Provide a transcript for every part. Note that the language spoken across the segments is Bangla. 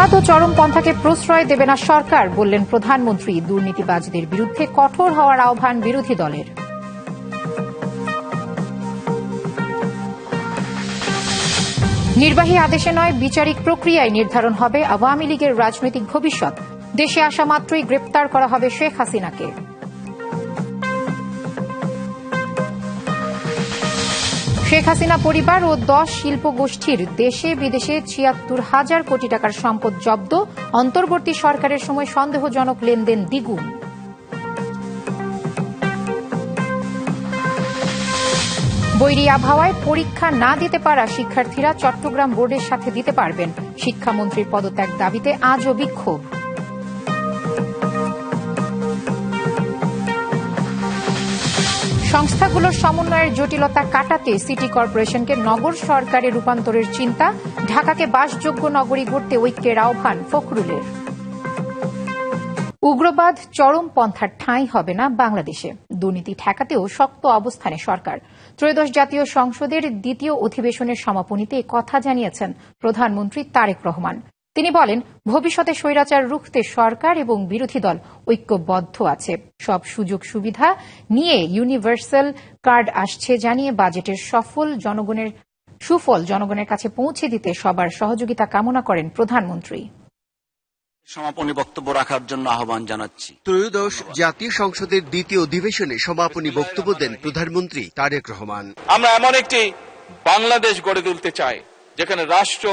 উগ্রবাদ ও চরমপন্থাকে প্রশ্রয় দেবে না সরকার, বললেন প্রধানমন্ত্রী। দুর্নীতিবাজদের বিরুদ্ধে কঠোর হওয়ার আহ্বান বিরোধী দলের। নির্বাহী আদেশে নয়, বিচারিক প্রক্রিয়ায় নির্ধারণ হবে আওয়ামী লীগের রাজনৈতিক ভবিষ্যৎ। দেশে আসা মাত্রই গ্রেপ্তার করা হবে শেখ হাসিনাকে। শেখ হাসিনা পরিবার ও 10 শিল্পগোষ্ঠীর দেশে বিদেশে ৭৬,০০০ কোটি টাকার সম্পদ জব্দ। অন্তর্বর্তী সরকারের সময় সন্দেহজনক লেনদেন দ্বিগুণ। বৈরী আবহাওয়ায় পরীক্ষা না দিতে পারা শিক্ষার্থীরা চট্টগ্রাম বোর্ডের সাথে দিতে পারবেন। শিক্ষামন্ত্রীর পদত্যাগ দাবিতে আজও বিক্ষোভ। সংস্থাগুলোর সমন্বয়ের জটিলতা কাটাতে সিটি কর্পোরেশনকে নগর সরকারে রূপান্তরের চিন্তা। ঢাকাকে বাসযোগ্য নগরী গড়তে ঐক্যের আহ্বান ফখরুলের। উগ্রবাদ চরমপন্থার ঠাঁই হবে না বাংলাদেশে। দুর্নীতি ঠেকাতেও শক্ত অবস্থানে সরকার। ত্রয়োদশ জাতীয় সংসদের দ্বিতীয় অধিবেশনের সমাপনীতে কথা জানিয়েছেন প্রধানমন্ত্রী তারেক রহমান। তিনি বলেন, ভবিষ্যতে স্বৈরাচার রুখতে সরকার এবং বিরোধী দল ঐক্যবদ্ধ আছে। সব সুযোগ সুবিধা নিয়ে ইউনিভার্সাল কার্ড আসছে জানিয়ে বাজেটের সুফল জনগণের কাছে পৌঁছে দিতে সবার সহযোগিতা কামনা করেন প্রধানমন্ত্রী। সমাপনী বক্তব্য রাখার জন্য আহ্বান জানাচ্ছি। ত্রয়োদশ জাতীয় সংসদের দ্বিতীয় অধিবেশনে সমাপনী বক্তব্য দেন প্রধানমন্ত্রী তারেক রহমান। আমরা এমন একটি বাংলাদেশ গড়ে তুলতে চাই যেখানে রাষ্ট্র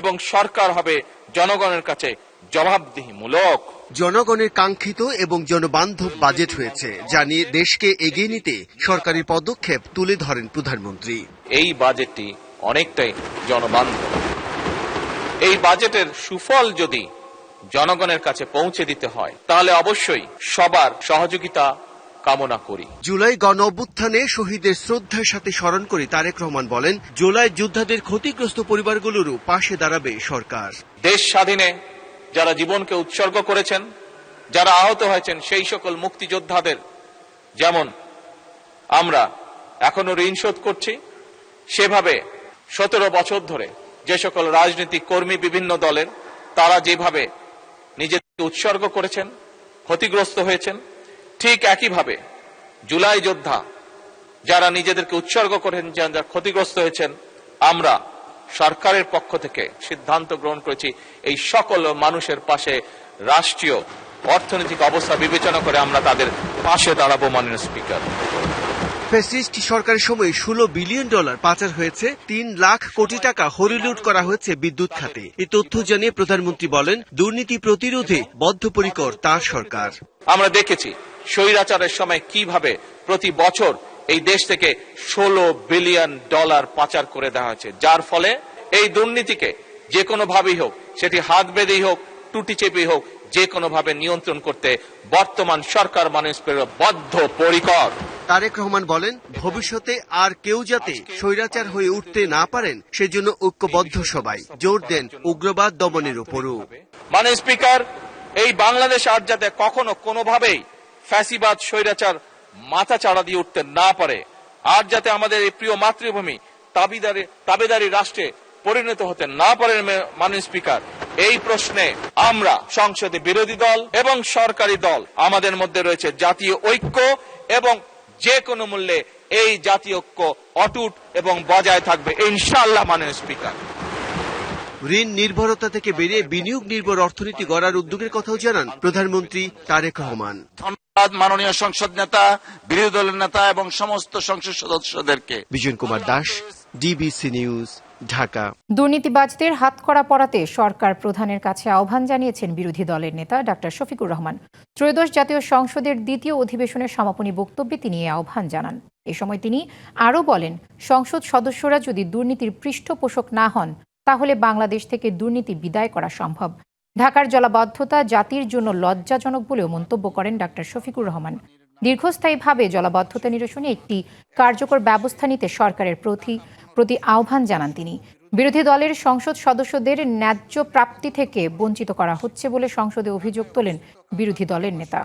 এবং সরকার হবে জনগণের কাছে জবাবদিহিমূলক। জনগণের কাঙ্ক্ষিত এবং জনবান্ধব বাজেট হয়েছে, যা নিয়ে দেশকে এগিয়ে নিতে সরকারি পদক্ষেপ তুলে ধরেন প্রধানমন্ত্রী। এই বাজেটটি অনেকটাই জনবান্ধব। এই বাজেটের সুফল যদি জনগণের কাছে পৌঁছে দিতে হয় তাহলে অবশ্যই সবার সহযোগিতা কামনা করি। জুলাই গণ অভ্যুত্থানে শহীদের শ্রদ্ধার সাথে স্মরণ করে তারেক রহমান বলেন, জুলাই যোদ্ধাদের ক্ষতিগ্রস্ত পরিবারগুলোরও পাশে দাঁড়াবে সরকার। দেশ স্বাধীনে যারা জীবনকে উৎসর্গ করেছেন, যারা আহত হয়েছেন, সেই সকল মুক্তিযোদ্ধাদের যেমন আমরা এখনো ঋণ শোধ করছি, সেভাবে 17 বছর ধরে যে সকল রাজনৈতিক কর্মী বিভিন্ন দলের তারা যেভাবে নিজেদেরকে উৎসর্গ করেছেন, ক্ষতিগ্রস্ত হয়েছেন, ঠিক একইভাবে জুলাই যোদ্ধা যারা নিজেদেরকে উৎসর্গ করেন, যারা ক্ষতিগ্রস্ত হয়েছেন, আমরা সরকারের পক্ষ থেকে সিদ্ধান্ত গ্রহণ করেছি এই সকল মানুষের পাশে রাষ্ট্রীয় অর্থনৈতিক অবস্থা বিবেচনা করে আমরা তাদের পাশে দাঁড়াবো। মাননীয় স্পিকার, ফ্যাসিস্ট সরকারের সময় $16 বিলিয়ন পাচার হয়েছে, 3 লাখ কোটি টাকা হরিলুট করা হয়েছে বিদ্যুৎ খাতে। এই তথ্য জানিয়ে প্রধানমন্ত্রী বলেন, দুর্নীতি প্রতিরোধে বদ্ধপরিকর তার সরকার। আমরা দেখেছি স্বৈরাচারের সময় কিভাবে প্রতি বছর এই দেশ থেকে $16 বিলিয়ন পাচার করে দেওয়া হয়েছে, যার ফলে এই দুর্নীতিকে যে কোনো ভাবেই হোক, সেটি হাত বেঁধেই হোক, টুটি চেপেই হোক, যে কোনো ভাবে নিয়ন্ত্রণ করতে বর্তমান সরকার বদ্ধপরিকর। তারেক রহমান বলেন, ভবিষ্যতে আর কেউ যাতে স্বৈরাচার হয়ে উঠতে না পারেন সেজন্য ঐক্যবদ্ধ সবাই। জোর দেন উগ্রবাদ দমনের উপরও। মাননীয় স্পিকার, এই বাংলাদেশ আর যাতে কখনো কোনোভাবেই ফ্যাসিবাদ স্বৈরাচার মাথা চাড়া দিয়ে উঠতে না পারে, আর যাতে আমাদের এই প্রিয় মাতৃভূমি তাবেদারি রাষ্ট্রে পরিণত হতে না পারে, মাননীয় স্পিকার, এই প্রশ্নে আমরা সংসদে বিরোধী দল এবং সরকারি দল আমাদের মধ্যে রয়েছে জাতীয় ঐক্য, এবং যে কোনো মূল্যে এই জাতীয় ঐক্য অটুট এবং বজায় থাকবে ইনশাআল্লাহ। মাননীয় স্পিকার, ঋণ নির্ভরতা থেকে বেরিয়ে বিনিয়োগ নির্ভর অর্থনীতি গড়ার উদ্যোগের কথাও জানান প্রধানমন্ত্রী তারেক রহমান। ধন্যবাদ মাননীয় সংসদ নেতা, বিরোধী দলের নেতা এবং সমস্ত সংসদ সদস্যদেরকে। Bijan Kumar Das, DBC news, Dhaka. দুর্নীতিবাজদের হাতকড়া পরাতে সরকার প্রধানের কাছে আহ্বান জানিয়েছেন বিরোধী দলের নেতা ডাক্তার শফিকুর রহমান। ত্রয়োদশ জাতীয় সংসদের দ্বিতীয় অধিবেশনের সমাপনী বক্তব্যে তিনি এই আহ্বান জানান। এ সময় তিনি আরও বলেন, সংসদ সদস্যরা যদি দুর্নীতির পৃষ্ঠপোষক না হন তাহলে বাংলাদেশ থেকে দুর্নীতি বিদায় করা সম্ভব। ঢাকার জলাবদ্ধতা জাতির জন্য লজ্জাজনক বলেও মন্তব্য করেন ডাক্তার শফিকুর রহমান। দীর্ঘস্থায়ীভাবে জলাবদ্ধতা নিরসনে একটি কার্যকর ব্যবস্থা নিতে সরকারের প্রতি আহ্বান জানান তিনি। বিরোধী দলের সংসদ সদস্যদের ন্যায্য প্রাপ্তি থেকে বঞ্চিত করা হচ্ছে বলে সংসদে অভিযোগ তোলেন বিরোধী দলের নেতা।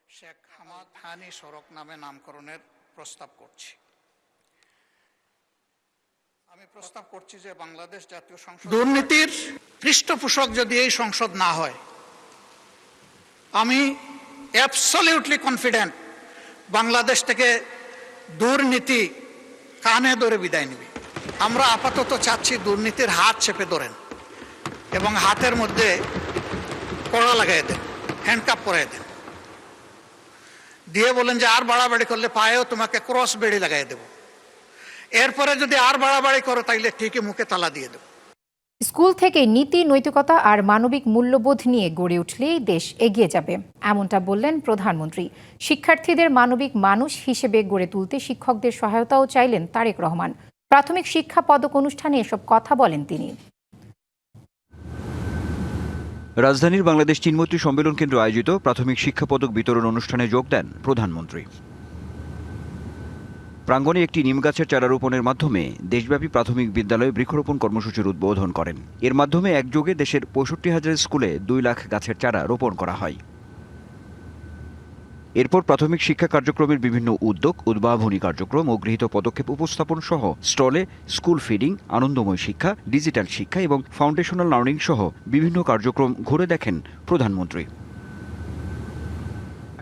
শেখ হামাদ হানি সড়ক নামে নামকরণের প্রস্তাব করছি। আমি আমি প্রস্তাব করছি যে বাংলাদেশ জাতীয় সংসদ দুর্নীতির পৃষ্ঠপোষক যদি এই সংসদ না হয়, আমি অ্যাবসলিউটলি কনফিডেন্ট বাংলাদেশ থেকে দুর্নীতি কানে ধরে বিদায় নিবে। আমরা আপাতত চাচ্ছি দুর্নীতির হাত চেপে ধরেন এবং হাতের মধ্যে কড়া লাগাই দেন, হ্যান্ডকাপ পরাই দেন, দিয়ে বলেন যে আর বাড়াবাড়ি করলে পায়েও তোমাকে ক্রস বেড়ি লাগাই দেব। এরপরে যদি আর বাড়াবাড়ি করো তাইলে ঠিকই মুখে তালা দিয়ে দেব। স্কুল থেকে নীতি, নৈতিকতা আর মানবিক মূল্যবোধ নিয়ে গড়ে উঠলেই দেশ এগিয়ে যাবে, এমনটা বললেন প্রধানমন্ত্রী। শিক্ষার্থীদের মানবিক মানুষ হিসেবে গড়ে তুলতে শিক্ষকদের সহায়তাও চাইলেন তারেক রহমান। প্রাথমিক শিক্ষা পদক অনুষ্ঠানে এসব কথা বলেন তিনি। রাজধানীর বাংলাদেশ চীনমৈত্রী সম্মেলন কেন্দ্র আয়োজিত প্রাথমিক শিক্ষা পদক বিতরণ অনুষ্ঠানে যোগ দেন প্রধানমন্ত্রী। প্রাঙ্গণে একটি নিমগাছের চারা রোপণের মাধ্যমে দেশব্যাপী প্রাথমিক বিদ্যালয়ে বৃক্ষরোপণ কর্মসূচির উদ্বোধন করেন। এর মাধ্যমে একযোগে দেশের 65,000 স্কুলে 2 লাখ গাছের চারা রোপণ করা হয়। এরপর প্রাথমিক শিক্ষা কার্যক্রমের বিভিন্ন উদ্যোগ, উদ্ভাবনী কার্যক্রম ও গৃহীত পদক্ষেপ উপস্থাপন সহ স্টলে স্কুল ফিডিং, আনন্দময় শিক্ষা, ডিজিটাল শিক্ষা এবং ফাউন্ডেশনাল লার্নিং সহ বিভিন্ন কার্যক্রম ঘুরে দেখেন প্রধানমন্ত্রী।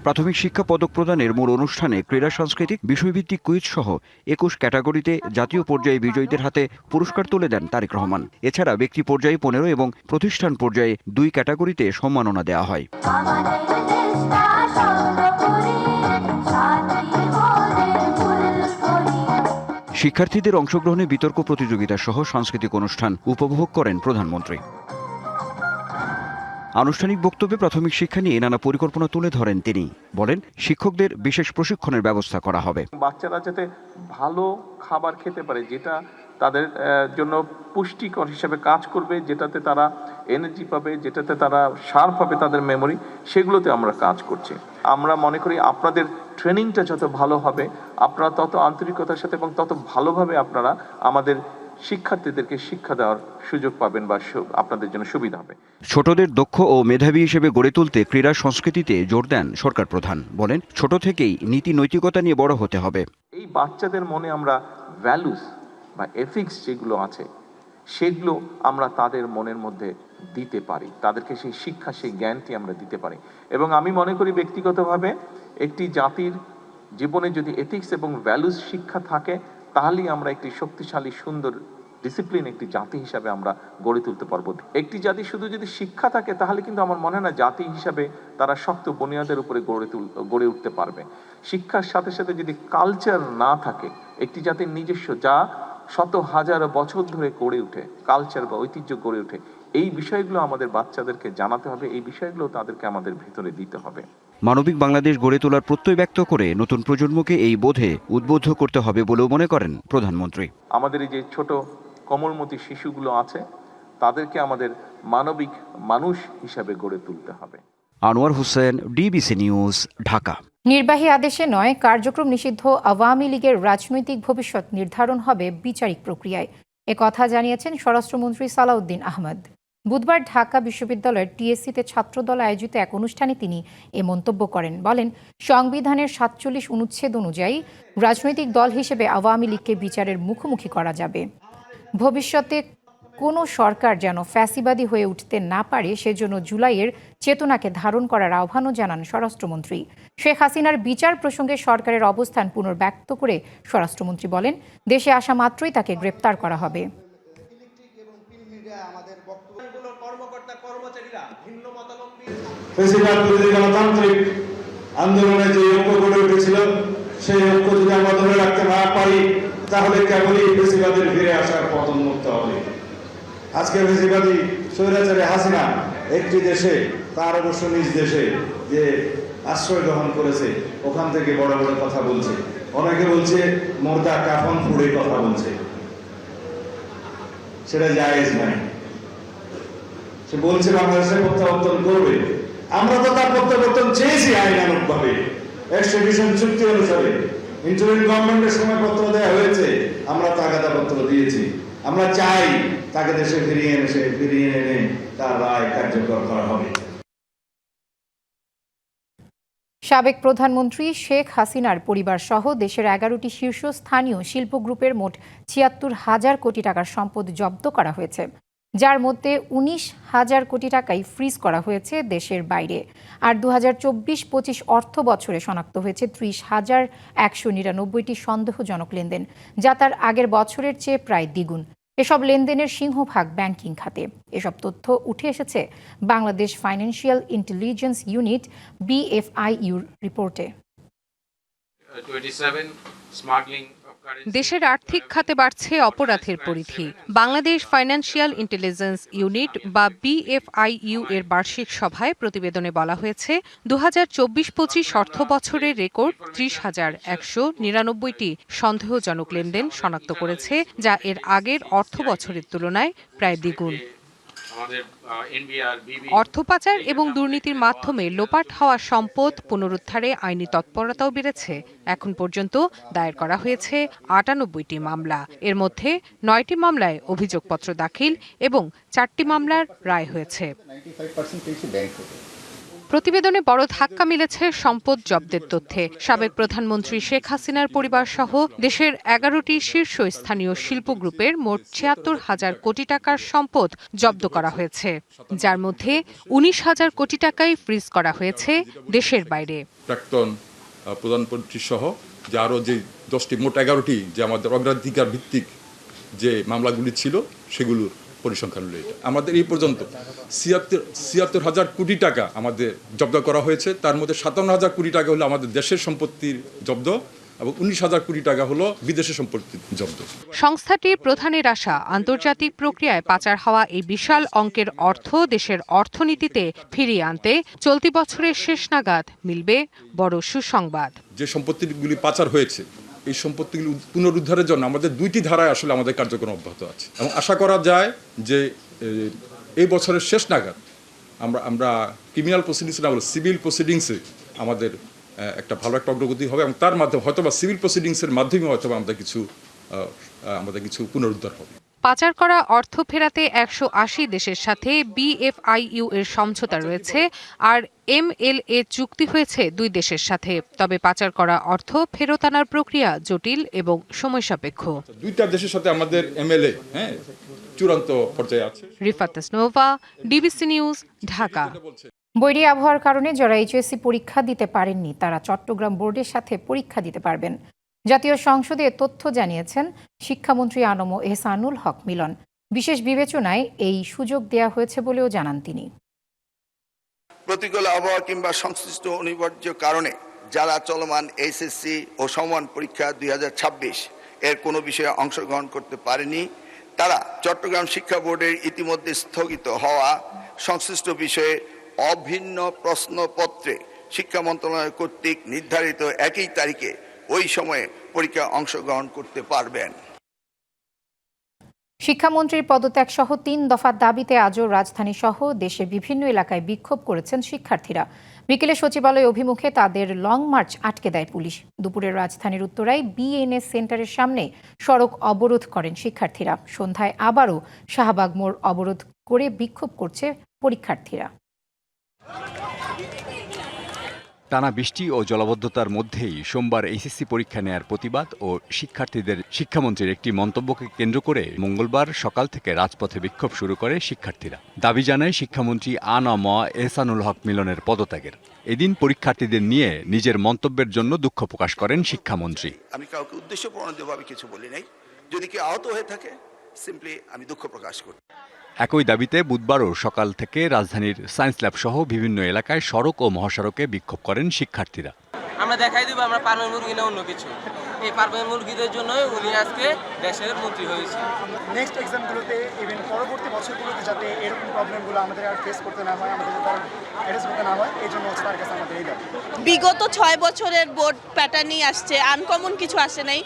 প্রাথমিক শিক্ষা পদক প্রদানের মূল অনুষ্ঠানে ক্রীড়া, সাংস্কৃতিক, বিষয়ভিত্তিক কুইজ সহ 21 ক্যাটাগরিতে জাতীয় পর্যায়ে বিজয়ীদের হাতে পুরস্কার তুলে দেন তারেক রহমান। এছাড়া ব্যক্তি পর্যায়ে 15 এবং প্রতিষ্ঠান পর্যায়ে 2 ক্যাটাগরিতে সম্মাননা দেওয়া হয়। শিক্ষার্থীদের অংশগ্রহণে বিতর্ক প্রতিযোগিতা সহ সাংস্কৃতিক অনুষ্ঠান উপভোগ করেন প্রধানমন্ত্রী। আনুষ্ঠানিক বক্তব্যে প্রাথমিক শিক্ষা নিয়ে নানা পরিকল্পনা তুলে ধরেন তিনি। বলেন, শিক্ষকদের বিশেষ প্রশিক্ষণের ব্যবস্থা করা হবে। বাচ্চারা যাতে ভালো খাবার খেতে পারে, যেটা তাদের জন্য পুষ্টিকর হিসেবে কাজ করবে, যেটাতে তারা এনার্জি পাবে, যেটাতে তারা শার্প হবে তাদের মেমোরি, সেগুলোতে আমরা কাজ করছি। আমরা মনে করি আপনাদের ট্রেনিংটা যত ভালো হবে, আপনারা তত আন্তরিকতার সাথে এবং তত ভালোভাবে আপনারা আমাদের শিক্ষার্থীদেরকে শিক্ষা দেওয়ার সুযোগ পাবেন বা আপনাদের জন্য সুবিধা হবে। ছোটদের দক্ষ ও মেধাবী হিসেবে গড়ে তুলতে ক্রীড়া সংস্কৃতিতে জোর দেন সরকার প্রধান। বলেন, ছোট থেকেই নীতি নৈতিকতা নিয়ে বড় হতে হবে। এই বাচ্চাদের মনে আমরা ভ্যালুস বা এথিক্স যেগুলো আছে সেগুলো আমরা তাদের মনের মধ্যে দিতে পারি, তাদেরকে সেই শিক্ষা, সেই জ্ঞানটি আমরা দিতে পারি। এবং আমি মনে করি ব্যক্তিগতভাবে একটি জাতির জীবনে যদি এথিক্স এবং ভ্যালুস শিক্ষা থাকে, তাহলেই আমরা একটি শক্তিশালী, সুন্দর, ডিসিপ্লিন একটি জাতি হিসাবে আমরা গড়ে তুলতে পারবো। একটি জাতি শুধু যদি শিক্ষা থাকে তাহলে কিন্তু আমার মনে হয় না জাতি হিসাবে তারা শক্ত বুনিয়াদের উপরে গড়ে উঠতে পারবে। শিক্ষার সাথে সাথে যদি কালচার না থাকে, একটি জাতির নিজস্ব, যা শত হাজার বছর ধরে গড়ে ওঠে, কালচার বা ঐতিহ্য গড়ে ওঠে, এই বিষয়গুলো আমাদের বাচ্চাদেরকে জানাতে হবে, এই বিষয়গুলো তাদেরকে আমাদের ভেতরে দিতে হবে। মানবিক বাংলাদেশ গড়ে তোলার প্রত্যয় ব্যক্ত করে নতুন প্রজন্মকে এই বোধে উদ্বুদ্ধ করতে হবে বলেও মনে করেন প্রধানমন্ত্রী। আমাদের এই যে ছোট কোমলমতি শিশুগুলো আছে, তাদেরকে আমাদের মানবিক মানুষ হিসাবে গড়ে তুলতে হবে। Anwar Hossain, DBC news, Dhaka. নির্বাহী আদেশে নয়, কার্যক্রম নিষিদ্ধ আওয়ামী লীগের রাজনৈতিক ভবিষ্যৎ নির্ধারণ হবে বিচারিক প্রক্রিয়ায়, কথা জানিয়েছেন স্বরাষ্ট্রমন্ত্রী সালাউদ্দিন আহমেদ। বুধবার ঢাকা বিশ্ববিদ্যালয়ের টিএসসিতে ছাত্রদল আয়োজিত এক অনুষ্ঠানে তিনি এ মন্তব্য করেন। বলেন, সংবিধানের 47 অনুচ্ছেদ অনুযায়ী রাজনৈতিক দল হিসেবে আওয়ামী লীগকে বিচারের মুখোমুখি করা যাবে। ভবিষ্যতে কোনো সরকার যেন ফ্যাসিবাদী হয়ে উঠতে না পারে, সেজন্য জুলাইয়ের চেতনাকে ধারণ করার আহ্বানও জানান স্বরাষ্ট্রমন্ত্রী। শেখ হাসিনার বিচার প্রসঙ্গে সরকারের অবস্থান পুনর্ব্যক্ত করে স্বরাষ্ট্রমন্ত্রী বলেন, দেশে আসা মাত্রই তাকে গ্রেপ্তার করা হবে। গণতান্ত্রিক আন্দোলনে যে ঐক্য গড়ে উঠেছিল, সেই ঐক্য যদি আমরা ধরে রাখতে না পারি, তাহলে কেবলই ফেসিবাদের ফিরে আসার পতন মুক্ত হবে। আজকে ফেসিবাদী স্বৈরাচারী হাসিনা একটি দেশে, তার অবশ্য নিজ দেশে যে আশ্রয় গ্রহণ করেছে, ওখান থেকে বড় বড় কথা বলছে। অনেকে বলছে মোর্দা কাফন ফুড়ে কথা বলছে, সেটা জায়েজ নাই। সে বলছে বাংলাদেশে প্রত্যাবর্তন করবে। আমরা তো তার প্রত্যাবর্তন চেয়েছি আইনানুগ ভাবে, এক্সট্রাডিশন চুক্তি অনুসারে। ইন্টারিম গভর্নমেন্টের সময় পত্র দেওয়া হয়েছে, আমরা তাগাদা পত্র দিয়েছি। আমরা চাই তাকে দেশে ফিরিয়ে এনে তার রায় কার্যকর করা হবে। সাবেক প্রধানমন্ত্রী শেখ হাসিনার পরিবার সহ দেশের 11টি শীর্ষস্থানীয় শিল্প গ্রুপের মোট ৭৬,০০০ কোটি টাকার সম্পদ জব্দ করা হয়েছে, যার মধ্যে ১৯,০০০ কোটি টাকাই ফ্রিজ করা হয়েছে দেশের বাইরে। আর ২০২৪-২৫ অর্থ বছরে শনাক্ত হয়েছে ৩০,১৯৯টি সন্দেহজনক লেনদেন, যা তার আগের বছরের চেয়ে প্রায় দ্বিগুণ। এসব লেনদেনের সিংহভাগ ব্যাংকিং খাতে। এসব তথ্য উঠে এসেছে বাংলাদেশ ফাইন্যান্সিয়াল ইন্টেলিজেন্স ইউনিট BFIUর রিপোর্টে। দেশের আর্থিক খাতে বাড়ছে অপরাধের পরিধি। বাংলাদেশ ফাইন্যান্সিয়াল ইন্টেলিজেন্স ইউনিট বা BFIU এর বার্ষিক সভায় প্রতিবেদনে বলা হয়েছে ২০২৪-২৫ অর্থ বছরের রেকর্ড ৩০,১৯৯টি সন্দেহজনক লেনদেন শনাক্ত করেছে, যা এর আগের অর্থ বছরের তুলনায় প্রায় দ্বিগুণ। অর্থ পাচার এবং দুর্নীতির মাধ্যমে লোপাট হওয়া সম্পদ পুনরুদ্ধারে আইনি তৎপরতাও বেড়েছে। এখন পর্যন্ত দায়ের করা হয়েছে ৯৮টি মামলা। এর মধ্যে ৯টি মামলায় অভিযোগপত্র দাখিল এবং 4টি মামলার রায় হয়েছে। প্রতিবেদনে বড় ধাক্কা মিলেছে সম্পদ জব্দের তথ্যে। সাবেক প্রধানমন্ত্রী শেখ হাসিনার পরিবার সহ দেশের 11টি শীর্ষস্থানীয় শিল্প গ্রুপের মোট ৭৬,০০০ কোটি টাকার সম্পদ জব্দ করা হয়েছে, যার মধ্যে ১৯,০০০ কোটি টাকাই ফ্রিজ করা হয়েছে দেশের বাইরে। প্রাক্তন প্রধানমন্ত্রী সহ যে আরও যে 10টি মোট 11টি যে আমাদের অগ্রাধিকার ভিত্তিক যে মামলাগুলি ছিল সেগুলোর পরিসংখ্যান হলো এটা। আমাদের এই পর্যন্ত ৭৬,০০০ কোটি টাকা আমাদের জব্দ করা হয়েছে। তার মধ্যে ৫৭,০০০ কোটি টাকা হলো আমাদের দেশের সম্পত্তির জব্দ এবং ১৯,০০০ কোটি টাকা হলো বিদেশের সম্পত্তির জব্দ। সংস্থাটির প্রধানের আশা, আন্তর্জাতিক প্রক্রিয়ায় পাচার হওয়া এই বিশাল অঙ্কের অর্থ দেশের অর্থনীতিতে ফিরিয়ে আনতে চলতি বছরের শেষ নাগাদ মিলবে বড় সুসংবাদ। যে সম্পত্তিগুলি পাচার হয়েছে এই সম্পত্তিগুলি পুনরুদ্ধারের জন্য আমাদের 2টি ধারায় আসলে আমাদের কার্যক্রম অব্যাহত আছে এবং আশা করা যায় যে এই বছরের শেষ নাগাদ আমরা ক্রিমিনাল প্রসিডিংস না বলে সিভিল প্রসিডিংসে আমাদের একটা ভালো একটা অগ্রগতি হবে এবং তার মাধ্যমে হয়তো বা সিভিল প্রসিডিংসের মাধ্যমে হয়তো আমাদের কিছু পুনরুদ্ধার হবে। পাচার করা অর্থ ফেরাতে ১৮০ দেশের সাথে BFIU এর সমঝোতা রয়েছে, আর MLA চুক্তি হয়েছে 2 দেশের সাথে। তবে পাচার করা অর্থ ফেরত আনার প্রক্রিয়া জটিল এবং সময়সাপেক্ষ। 2টা দেশের সাথে আমাদের MLA চূড়ান্ত পর্যায়ে আছে। Rifat Tasnova, DBC news, Dhaka. বৈরী আবহাওয়ার কারণে যারা HSC পরীক্ষা দিতে পারেননি তারা চট্টগ্রাম বোর্ডের সাথে পরীক্ষা দিতে পারবেন। জাতীয় সংসদে তথ্য জানিয়েছেন শিক্ষামন্ত্রী আনম এহসানুল হক মিলন। বিশেষ বিবেচনায় এই সুযোগ দেয়া হয়েছে বলেও জানান তিনি। প্রতিকূল আবহাওয়া কিংবা সংশ্লিষ্ট অনিবার্য কারণে যারা চলমান SSC ও সমমান পরীক্ষা 2026 এর কোনো বিষয়ে অংশগ্রহণ করতে পারেনি তারা চট্টগ্রাম শিক্ষা বোর্ডের ইতিমধ্যে স্থগিত হওয়া সংশ্লিষ্ট বিষয়ে অভিন্ন প্রশ্নপত্রে শিক্ষা মন্ত্রণালয় কর্তৃক নির্ধারিত একই তারিখে ওই সময়ে পরীক্ষা অংশগ্রহণ করতে পারবেন। শিক্ষামন্ত্রীর পদত্যাগ সহ 3 দফার দাবিতে আজও রাজধানী সহ দেশের বিভিন্ন এলাকায় বিক্ষোভ করেছেন শিক্ষার্থীরা। বিকেলে সচিবালয় অভিমুখে তাদের লং মার্চ আটকে দেয় পুলিশ। দুপুরে রাজধানীর উত্তরায় BNS সেন্টারের সামনে সড়ক অবরোধ করেন শিক্ষার্থীরা। সন্ধ্যায় আবারও শাহবাগ মোড় অবরোধ করে বিক্ষোভ করছে পরীক্ষার্থীরা। টানা বৃষ্টি ও জলাবদ্ধতার মধ্যেই সোমবার SSC পরীক্ষা নেয়ার প্রতিবাদ ও শিক্ষার্থীদের শিক্ষামন্ত্রীর একটি মন্তব্যকে কেন্দ্র করে মঙ্গলবার সকাল থেকে রাজপথে বিক্ষোভ শুরু করে শিক্ষার্থীরা। দাবি জানায় শিক্ষামন্ত্রী আনম এহসানুল হক মিলনের পদত্যাগের। এদিন পরীক্ষার্থীদের নিয়ে নিজের মন্তব্যের জন্য দুঃখ প্রকাশ করেন শিক্ষামন্ত্রী। আমি কাউকে উদ্দেশ্যপ্রণোদিতভাবে কিছু বলি নাই। যদি কেউ আহত হয়ে থাকে সিম্পলি আমি দুঃখ প্রকাশ করি। একই দাবিতে বুধবারও সকাল থেকে রাজধানীর সায়েন্স ল্যাব সহ বিভিন্ন এলাকায় সড়ক ও মহাসড়কে বিক্ষোভ করেন শিক্ষার্থীরা। আমরা দেখাই দিব আমরা পারভেজ মুরগি না অন্য কিছু। এই পারভেজ মুরগিদের জন্যই উনি আজকে দেশের মন্ত্রী হয়েছে। নেক্সট এক্সামগুলোতে ইভেন পরবর্তী বছরগুলোতে যাতে এরকম প্রবলেমগুলো আমাদের আর ফেস করতে না হয়, আমাদের যাতে অ্যাড্রেস করতে না হয়, এই জন্য হচ্ছে তার কাছে আমাদের এই দাবি। বিগত 6 বছরের বোর্ড প্যাটার্নই আসছে, আনকমন কিছু আসে নাই।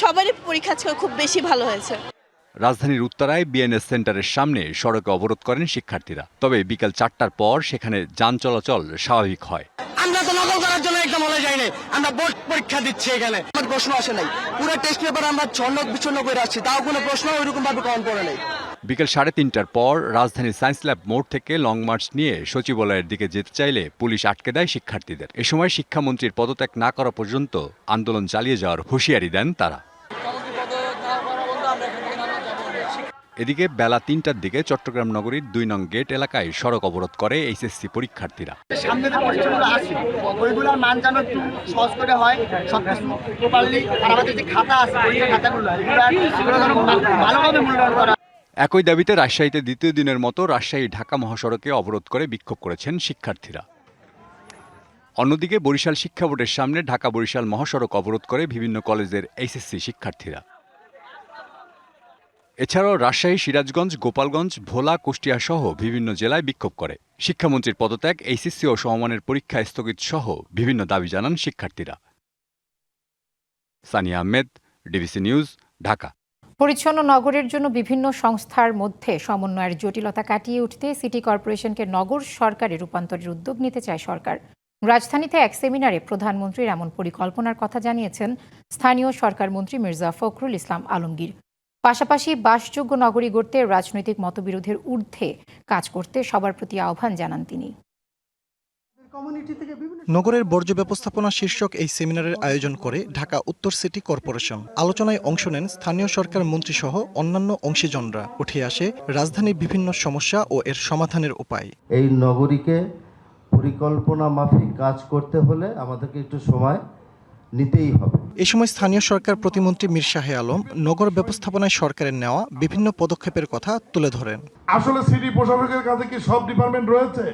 সবারই পরীক্ষা খুব বেশি ভালো হয়েছে। রাজধানীর উত্তরায় BNS সেন্টারের সামনে সড়কে অবরোধ করেন শিক্ষার্থীরা। তবে বিকেল 4টার পর সেখানে যান চলাচল স্বাভাবিক হয়। আমরা তো নকল করার জন্য একদম হলে যাই নাই, আমরা বোর্ড পরীক্ষা দিচ্ছি এখানে। আমার প্রশ্ন আসে নাই, পুরো টেস্ট পেপার আমরা ছন্ন বিচ্ছন্ন করে আসছি, তাও কোনো প্রশ্ন ওইরকম ভাবে কমন পড়ে নাই। বিকেল 3:30টার পর রাজধানীর সায়েন্স ল্যাব মোড় থেকে লং মার্চ নিয়ে সচিবালয়ের দিকে যেতে চাইলে পুলিশ আটকে দেয় শিক্ষার্থীদের। এ সময় শিক্ষামন্ত্রীর পদত্যাগ না করা পর্যন্ত আন্দোলন চালিয়ে যাওয়ার হুঁশিয়ারি দেন তারা। এদিকে বেলা 3টার দিকে চট্টগ্রাম নগরীর 2 নং গেট এলাকায় সড়ক অবরোধ করে এইচএসসি পরীক্ষার্থীরা। সামনে যে পরীক্ষাগুলো আছে ওইগুলোর মান যেন একটু সহজ করে হয়, সবকিছু প্রপারলি, আর আমাদের যে খাতা আছে পরীক্ষার খাতাগুলো এগুলো যেন ভালোভাবে মূল্যায়ন করা। একই দাবিতে রাজশাহীতে দ্বিতীয় দিনের মতো রাজশাহী ঢাকা মহাসড়কে অবরোধ করে বিক্ষোভ করেছেন শিক্ষার্থীরা। অন্যদিকে বরিশাল শিক্ষা বোর্ডের সামনে ঢাকা বরিশাল মহাসড়ক অবরোধ করে বিভিন্ন কলেজের এইচএসসি শিক্ষার্থীরা। এছাড়াও রাজশাহী, সিরাজগঞ্জ, গোপালগঞ্জ, ভোলা, কুষ্টিয়া সহ বিভিন্ন জেলায় বিক্ষোভ করে। শিক্ষামন্ত্রীর পদত্যাগ, এইচএসসি ও সমমানের পরীক্ষা স্থগিত সহ বিভিন্ন দাবি জানান শিক্ষার্থীরা। Sania Ahmed, DBC news, Dhaka. পরিচ্ছন্ন নগরের জন্য বিভিন্ন সংস্থার মধ্যে সমন্বয়ের জটিলতা কাটিয়ে উঠতে সিটি কর্পোরেশনকে নগর সরকারে রূপান্তরের উদ্যোগ নিতে চায় সরকার। রাজধানীতে এক সেমিনারে প্রধানমন্ত্রীর এমন পরিকল্পনার কথা জানিয়েছেন স্থানীয় সরকার মন্ত্রী মির্জা ফখরুল ইসলাম আলমগীর। পাশাপাশি বাসযোগ্য নগরী গড়তে রাজনৈতিক মতবিরোধের ঊর্ধ্বে কাজ করতে সবার প্রতি আহ্বান জানান তিনি। নগরের বর্জ্য ব্যবস্থাপনা শীর্ষক এই সেমিনারের আয়োজন করে ঢাকা উত্তর সিটি কর্পোরেশন। আলোচনায় অংশ নেন স্থানীয় সরকার মন্ত্রী সহ অন্যান্য অংশীজনরা। উঠে আসে রাজধানীর বিভিন্ন সমস্যা ও এর সমাধানের উপায়। এই নগরীকে পরিকল্পনা মাফিক কাজ করতে হলে আমাদেরকে একটু সময় নিতেই হবে। এ সময় স্থানীয় সরকার প্রতিমন্ত্রী মীর শাহে আলম নগর ব্যবস্থাপনায় সরকারের নেওয়া বিভিন্ন পদক্ষেপের কথা তুলে ধরেন। আসলে সিটি প্রশাসকের কাছে কি সব ডিপার্টমেন্ট রয়েছে?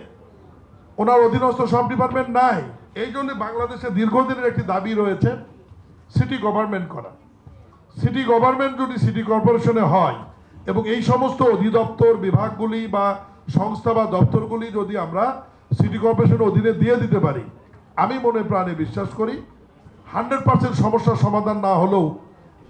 ওনার অধীনস্থ সব ডিপার্টমেন্ট নাই। এই জন্য বাংলাদেশে দীর্ঘদিনের একটি দাবি রয়েছে সিটি গভর্নমেন্ট করা। সিটি গভর্নমেন্ট যদি সিটি কর্পোরেশনে হয় এবং এই সমস্ত অধিদপ্তর, বিভাগগুলি বা সংস্থা বা দপ্তরগুলি যদি আমরা সিটি কর্পোরেশনের অধীনে দিয়ে দিতে পারি, আমি মনে প্রাণে বিশ্বাস করি 100% সমস্যার সমাধান না হলেও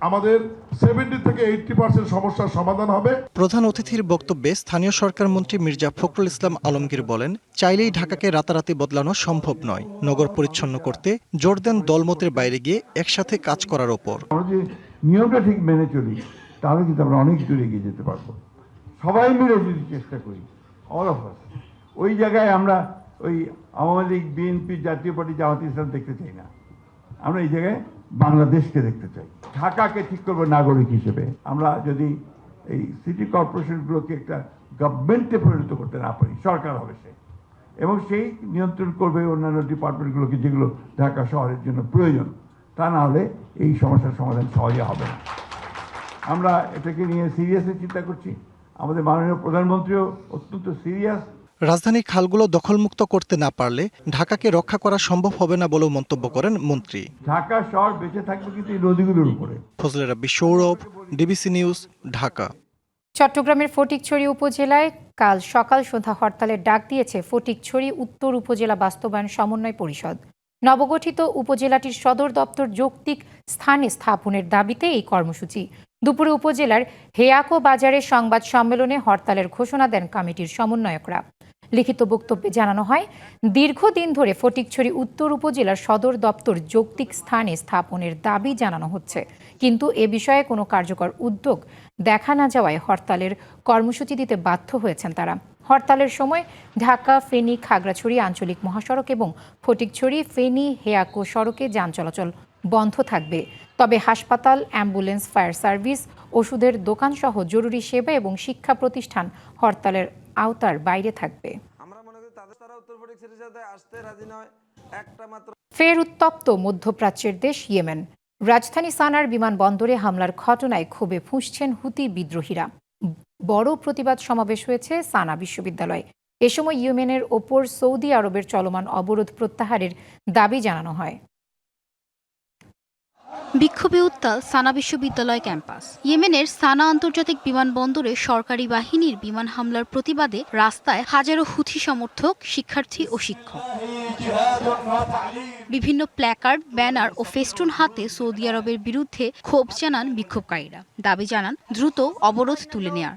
আমাদের 70 থেকে 80% সমস্যার সমাধান হবে। প্রধান অতিথির বক্তব্যে স্থানীয় সরকার মন্ত্রী মির্জা ফখরুল ইসলাম আলমগীর বলেন, চাইলেই ঢাকাকে রাতারাতি বদলানো সম্ভব নয়। নগর পরিচ্ছন্ন করতে জোর দেন দলমতের বাইরে গিয়ে একসাথে কাজ করার ওপর। আমরা যে নিয়মটা ঠিক মেনে চলি তাহলে কিন্তু আমরা অনেক দূরে এগিয়ে যেতে পারবো। সবাই মিলে যদি চেষ্টা করি, অল অফ আস, ওই জায়গায় আমরা ওই আওয়ামী লীগ, বিএনপি, জাতীয় পার্টি, জামাত ইসলাম দেখতে চাই না। আমরা এই জায়গায় বাংলাদেশকে দেখতে চাই। ঢাকাকে ঠিক করবো নাগরিক হিসেবে। আমরা যদি এই সিটি কর্পোরেশনগুলোকে একটা গভর্নমেন্টে পরিণত করতে না পারি, সরকার হবে সে, এবং সেই নিয়ন্ত্রণ করবে অন্যান্য ডিপার্টমেন্টগুলোকে যেগুলো ঢাকা শহরের জন্য প্রয়োজন। তা না হলে এই সমস্যার সমাধান সহজে হবে না। আমরা এটাকে নিয়ে সিরিয়াসলি চিন্তা করছি। আমাদের মাননীয় প্রধানমন্ত্রীও অত্যন্ত সিরিয়াস। রাজধানীর খালগুলো দখলমুক্ত করতে না পারলে ঢাকাকে রক্ষা করা সম্ভব হবে না বলেও মন্তব্য করেন মন্ত্রী। ঢাকা শহর বেঁচে থাকবে কিন্তু এই নদীগুলোর উপরে। ফজলে রাব্বি, সৌরভ, ডিবিসি নিউজ, ঢাকা। চট্টগ্রামের ফটিকছড়ি উপজেলায় কাল সকাল সন্ধ্যা হরতালের ডাক দিয়েছে ফটিকছড়ি উত্তর উপজেলা বাস্তবায়ন সমন্বয় পরিষদ। নবগঠিত উপজেলাটির সদর দপ্তর যৌক্তিক স্থানে স্থাপনের দাবিতে এই কর্মসূচি। দুপুরে উপজেলার হেয়াকো বাজারে সংবাদ সম্মেলনে হরতালের ঘোষণা দেন কমিটির সমন্বয়করা। লিখিত বক্তব্যে জানানো হয়, দীর্ঘদিন ধরে ফটিকছড়ি উত্তর উপজেলার সদর দপ্তর যৌক্তিক স্থানে স্থাপনের দাবি জানানো হচ্ছে, কিন্তু এ বিষয়ে কোনো কার্যকর উদ্যোগ দেখা না যাওয়ায় হরতালের কর্মসূচি দিতে বাধ্য হয়েছেন তারা। হরতালের সময় ঢাকা, ফেনী, খাগড়াছড়ি আঞ্চলিক মহাসড়ক এবং ফটিকছড়ি, ফেনী, হেয়াকো সড়কে যান চলাচল বন্ধ থাকবে। তবে হাসপাতাল, অ্যাম্বুলেন্স, ফায়ার সার্ভিস, ওষুধের দোকানসহ জরুরি সেবা এবং শিক্ষা প্রতিষ্ঠান হরতালের আওতার বাইরে থাকবে। ফের উত্তপ্ত মধ্যপ্রাচ্যের দেশ ইয়েমেন। রাজধানী সানার বিমানবন্দরে হামলার ঘটনায় ক্ষোভে ফুঁসছেন হুতি বিদ্রোহীরা। বড় প্রতিবাদ সমাবেশ হয়েছে সানা বিশ্ববিদ্যালয়ে। এ সময় ইয়েমেনের ওপর সৌদি আরবের চলমান অবরোধ প্রত্যাহারের দাবি জানানো হয়। বিক্ষোভে উত্তাল সানা বিশ্ববিদ্যালয় ক্যাম্পাস। ইয়েমেনের সানা আন্তর্জাতিক বিমানবন্দরে সরকারি বাহিনীর বিমান হামলার প্রতিবাদে রাস্তায় হাজারো হুথি সমর্থক, শিক্ষার্থী ও শিক্ষক। বিভিন্ন প্ল্যাকার্ড, ব্যানার ও ফেস্টুন হাতে সৌদি আরবের বিরুদ্ধে ক্ষোভ জানান বিক্ষোভকারীরা। দাবি জানান দ্রুত অবরোধ তুলে নেয়ার।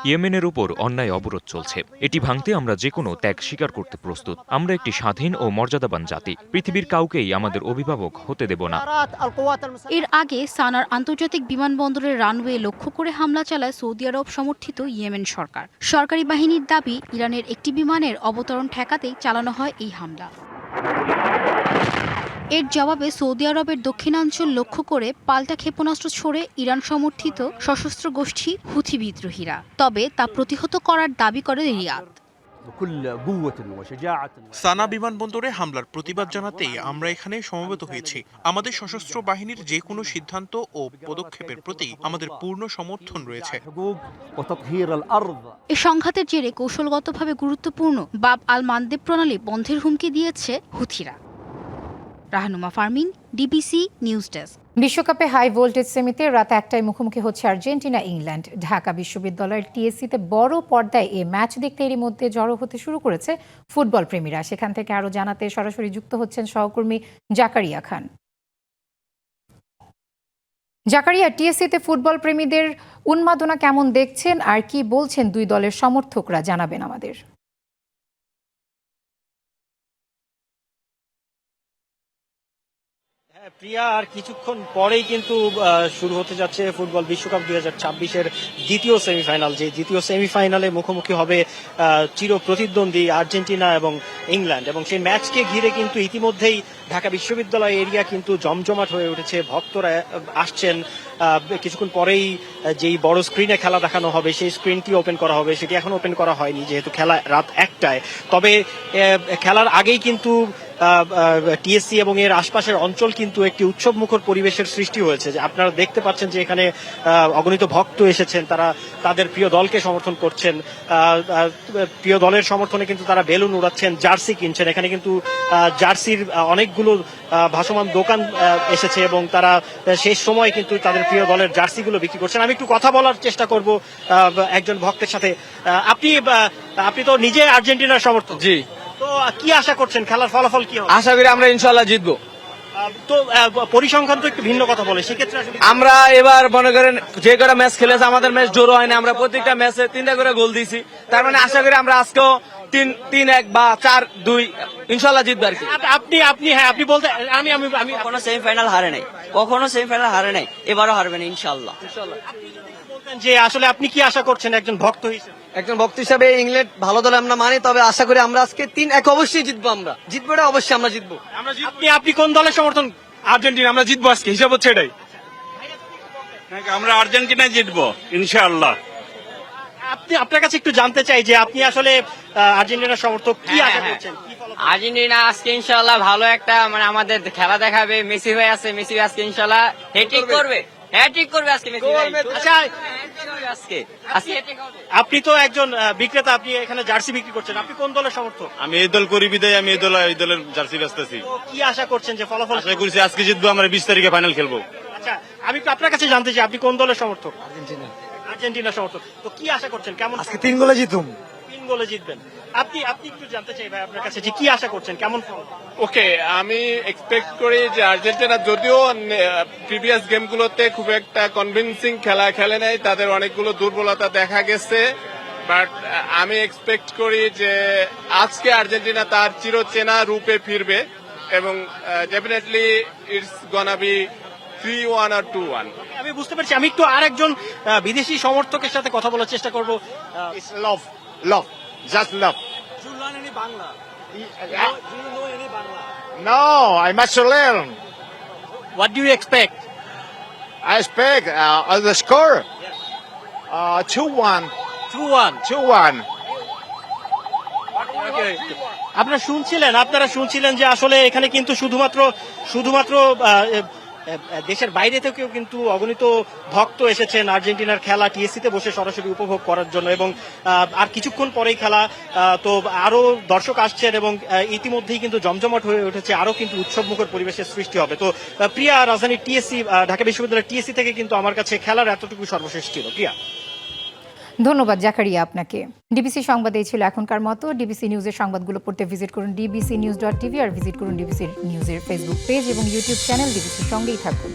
ইয়েমেনের উপর অন্যায় অবরোধ চলছে, এটি ভাঙতে আমরা যে কোনো ত্যাগ স্বীকার করতে প্রস্তুত। আমরা একটি স্বাধীন ও মর্যাদাবান জাতি, পৃথিবীর কাউকেই আমাদের অভিভাবক হতে দেব না। এর আগে সানার আন্তর্জাতিক বিমানবন্দরের রানওয়ে লক্ষ্য করে হামলা চালায় সৌদি আরব সমর্থিত ইয়েমেন সরকার। সরকারি বাহিনীর দাবি, ইরানের একটি বিমানের অবতরণ ঠেকাতেই চালানো হয় এই হামলা। এর জবাবে সৌদি আরবের দক্ষিণাঞ্চল লক্ষ্য করে পাল্টা ক্ষেপণাস্ত্র ছোড়ে ইরান সমর্থিত সশস্ত্র গোষ্ঠী হুথি বিদ্রোহীরা। তবে তা প্রতিহত করার দাবি করে রিয়াদ। সানা বিমানবন্দরে হামলার প্রতিবাদ জানাতেই আমরা এখানে সমবেত হয়েছি। আমাদের সশস্ত্র বাহিনীর যে কোনো সিদ্ধান্ত ও পদক্ষেপের প্রতি আমাদের পূর্ণ সমর্থন রয়েছে। এ সংঘাতের জেরে কৌশলগতভাবে গুরুত্বপূর্ণ বাব আল মানদেব প্রণালী বন্ধের হুমকি দিয়েছে হুথিরা। Rahanuma Farmin, DBC news desk. বিশ্বকাপে হাই ভোল্টেজ সেমিতে রাত 1টায় মুখোমুখি হচ্ছে আর্জেন্টিনা ইংল্যান্ড। ঢাকা বিশ্ববিদ্যালয়ের টিএসসিতে বড় পর্দায় এই ম্যাচ দেখতে এরই মধ্যে জড়ো হতে শুরু করেছে ফুটবল প্রেমীরা। সেখান থেকে আরো জানাতে সরাসরি যুক্ত হচ্ছেন সহকর্মী জাকারিয়া খান। জাকারিয়া, টিএসসিতে ফুটবল প্রেমীদের উন্মাদনা কেমন দেখছেন আর কি বলছেন দুই দলের সমর্থকরা, জানাবেন আমাদের। প্রিয়া, আর কিছুক্ষণ পরেই কিন্তু শুরু হতে যাচ্ছে ফুটবল বিশ্বকাপ 2026-এর দ্বিতীয় সেমিফাইনাল। যে দ্বিতীয় সেমিফাইনালে মুখোমুখি হবে চির প্রতিদ্বন্দ্বী আর্জেন্টিনা এবং ইংল্যান্ড, এবং সেই ম্যাচকে ঘিরে কিন্তু ইতিমধ্যেই ঢাকা বিশ্ববিদ্যালয় এরিয়া কিন্তু জমজমাট হয়ে উঠেছে। ভক্তরা আসছেন। কিছুক্ষণ পরেই যেই বড় স্ক্রিনে খেলা দেখানো হবে সেই স্ক্রিনটি ওপেন করা হবে, সেটি এখন ওপেন করা হয়নি যেহেতু খেলা রাত 1টায়। তবে খেলার আগেই কিন্তু টিএসসি এবং এর আশপাশের অঞ্চল কিন্তু একটি উৎসবমুখর পরিবেশের সৃষ্টি হয়েছে। যে আপনারা দেখতে পাচ্ছেন যে এখানে অগণিত ভক্ত এসেছেন, তারা তাদের প্রিয় দলকে সমর্থন করছেন। প্রিয় দলের সমর্থনে কিন্তু তারা বেলুন উড়াচ্ছেন, জার্সি কিনছেন। এখানে কিন্তু জার্সির অনেকগুলো ভাসমান দোকান এসেছে এবং তারা শেষ সময় কিন্তু তাদের প্রিয় দলের জার্সিগুলো বিক্রি করছেন। আমি একটু কথা বলার চেষ্টা করব একজন ভক্তের সাথে। আপনি তো নিজে আর্জেন্টিনার সমর্থক। জি। তো কি আশা করছেন, খেলার ফলাফল কি হবে? আশা করি আমরা ইনশাল্লাহ জিতবো। তো পরিসংখ্যান তো একটু ভিন্ন কথা বলে, সেক্ষেত্রে আমরা এবার মনে করেন যে কটা ম্যাচ খেলেছে আমাদের ম্যাচ জোর হয়নি, আমরা প্রত্যেকটা ম্যাচে 3টা করে গোল দিয়েছি। তার মানে আশা করি আমরা আজকেও 3-1 বা 4-2 ইনশাল্লাহ জিতবো আর কি। আপনি বলতে আমি কখনো সেমিফাইনাল হারে নাই, কখনো সেমিফাইনাল হারে নাই, এবারও হারবে না ইনশাল্লাহ। যে আসলে আপনি কি আশা করছেন একজন ভক্ত হিসেবে? একজন ভক্ত হিসাবে ইংল্যান্ড ভালো দল আমরা মানি, তবে আশা করি আমরা আজকে 3-1 অবশ্যই জিতবো। আমরা জিতবো, এটা অবশ্যই আমরা জিতবো। আপনি কোন দলের সমর্থন? আর্জেন্টিনা। আমরা জিতবো আজকে, হিসাব হচ্ছে এটাই। আমরা আর্জেন্টিনা জিতবো ইনশাআল্লাহ। আপনার কাছে একটু জানতে চাই যে আপনি আসলে আর্জেন্টিনার সমর্থক, কি আশা করছেন? আর্জেন্টিনা আজকে ইনশাআল্লাহ ভালো একটা আমাদের খেলা দেখাবে। মেসি ভাই আছে, মেসি আজকে ইনশাআল্লাহ হ্যাট্রিক করবে, আজকে মেসি ভাই। আচ্ছা, আপনি তো একজন বিক্রেতা, আপনি এখানে জার্সি বিক্রি করছেন, আপনি কোন দলের সমর্থক? আমি এই দল করি বিদায় আমি এই দলের জার্সি বেচতেছি। কি আশা করছেন যে ফলাফল? আশা করছি আজকে জিতবো, আমরা 20 তারিখে ফাইনাল খেলবো। আচ্ছা, আমি আপনার কাছে জানতে চাই আপনি কোন দলের সমর্থক? আর্জেন্টিনা সমর্থক। তো কি আশা করছেন, কেমন? আজকে 3 গোলে জিতুম। 3 গোলে জিতবেন। আপনি একটু জানতে চাই ভাই আপনার কাছে যে কি আশা করছেন, কেমন? ওকে, আমি এক্সপেক্ট করি যে আর্জেন্টিনা যদিও প্রিভিয়াস গেমগুলোতে খুব একটা কনভিন্সিং খেলা খেলে নাই, তাদের অনেকগুলো দুর্বলতা দেখা গেছে, বাট আমি এক্সপেক্ট করি যে আজকে আর্জেন্টিনা তার চিরচেনা রূপে ফিরবে এবং definitely it's gonna be 3-1 or 2-1। আমি বুঝতে পারছি। আমি একটু আরেকজন বিদেশি সমর্থকের সাথে কথা বলার চেষ্টা করব। Love, just love. Do you learn any Bangla? Do you know any Bangla? No, I must learn. What do you expect? I expect the score 2-1. 2-1. আপনারা শুনছিলেন যে আসলে এখানে কিন্তু শুধুমাত্র দেশের বাইরে থেকেও কিন্তু অগণিত ভক্ত এসেছেন আর্জেন্টিনার খেলা টিএসসিতে বসে সরাসরি উপভোগ করার জন্য, এবং আর কিছুক্ষণ পরেই খেলা। তো আরো দর্শক আসছেন এবং ইতিমধ্যেই কিন্তু জমজমাট হয়ে উঠেছে, আরো কিন্তু উৎসবমুখর পরিবেশের সৃষ্টি হবে। তো প্রিয়া, রাজধানী টিএসসি, ঢাকা বিশ্ববিদ্যালয়ের টিএসসি থেকে কিন্তু আমার কাছে খেলার এতটুকু সর্বশেষ ছিল। প্রিয়া, ধন্যবাদ জাকারিয়া আপনাকে। ডিবিসি সংবাদ এই ছিল এখনকার মতো। ডিবিসি নিউজের সংবাদগুলো পড়তে ভিজিট করুন dbcnews.tv আর ভিজিট করুন ডিবিসি নিউজের ফেসবুক পেজ এবং ইউটিউব চ্যানেল। ডিবিসির সঙ্গেই থাকুন।